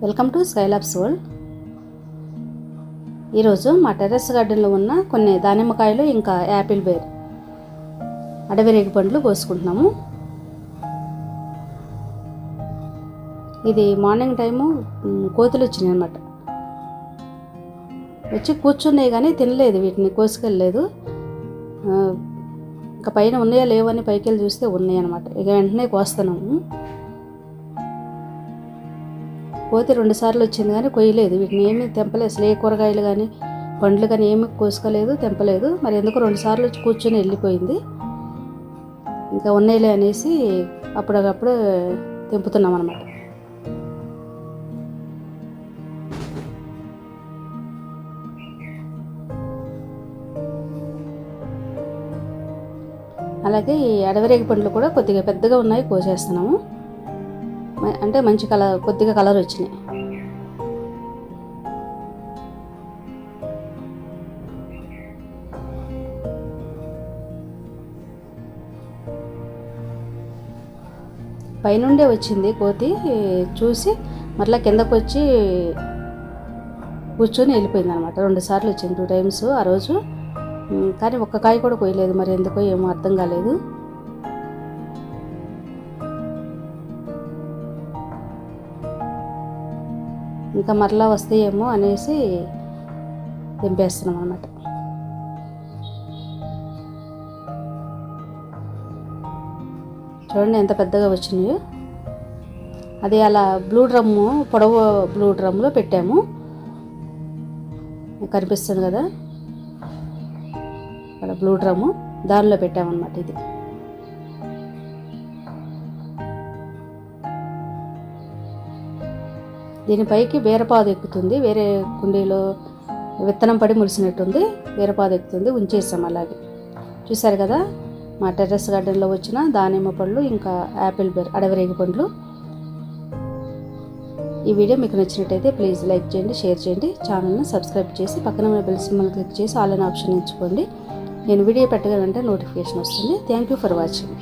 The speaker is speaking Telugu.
Welcome to Skylabs world. ఈరోజు మా టెర్రస్ గార్డెన్లో ఉన్న కొన్ని దానిమ్మకాయలు ఇంకా యాపిల్ బేర్ అడవి రేగి పండ్లు కోసుకుంటున్నాము. ఇది మార్నింగ్ టైము కోతులు వచ్చినాయి అన్నమాట. వచ్చి కూర్చున్నాయి కానీ తినలేదు, వీటిని కోసుకెళ్ళలేదు. ఇంకా పైన ఉన్నాయా లేవని పైకి వెళ్ళి చూస్తే ఉన్నాయి అన్నమాట. ఇక వెంటనే కోస్తున్నాము. కోతి 2 సార్లు వచ్చింది కానీ కొయ్యలేదు, వీటిని ఏమీ తెంపలేదు. అసలు ఏ కూరగాయలు కానీ పండ్లు కానీ ఏమీ కోసుకోలేదు, తెంపలేదు. మరి ఎందుకు 2 సార్లు వచ్చి కూర్చొని వెళ్ళిపోయింది. ఇంకా ఉన్నాయిలే అనేసి అప్పుడప్పుడు తెంపుతున్నాం అన్నమాట. అలాగే ఈ అడవిరేగి పండ్లు కూడా కొద్దిగా పెద్దగా ఉన్నాయి, కోసేస్తున్నాము. అంటే మంచి కలర్, కొద్దిగా కలర్ వచ్చినాయి. పైనుండే వచ్చింది కోతి, చూసి మరలా కిందకు వచ్చి కూర్చొని వెళ్ళిపోయింది అనమాట. 2 సార్లు వచ్చింది, 2 టైమ్స్ ఆ రోజు. కానీ ఒక్క కాయ కూడా కోయలేదు, మరి ఎందుకో ఏమో అర్థం కాలేదు. ఇంకా మరలా వస్తాయేమో అనేసి తెంపేస్తున్నాం అన్నమాట. చూడండి ఎంత పెద్దగా వచ్చినాయో. అది అలా బ్లూ డ్రమ్ము, పొడవు బ్లూ డ్రమ్లో పెట్టాము. కనిపిస్తుంది కదా అక్కడ బ్లూ డ్రమ్ము, దానిలో పెట్టామన్నమాట. ఇది దీనిపైకి బీరపాదు ఎక్కుతుంది. వేరే కుండీలో విత్తనం పడి మురిసినట్టుంది, బీరపాదు ఎక్కుతుంది. ఉంచేసాం అలాగే. చూసారు కదా మా టెర్రస్ గార్డెన్లో వచ్చిన దానిమ్మ పళ్ళు ఇంకా యాపిల్ బేర్ అడవిరేగి పండ్లు. ఈ వీడియో మీకు నచ్చినట్టయితే ప్లీజ్ లైక్ చేయండి, షేర్ చేయండి. ఛానల్ని సబ్స్క్రైబ్ చేసి పక్కన ఉన్న బెల్ సింబల్ క్లిక్ చేసి ఆల్ అనే ఆప్షన్ ఎంచుకోండి. నేను వీడియో పెట్టగానే నోటిఫికేషన్ వస్తుంది. Thank you for watching.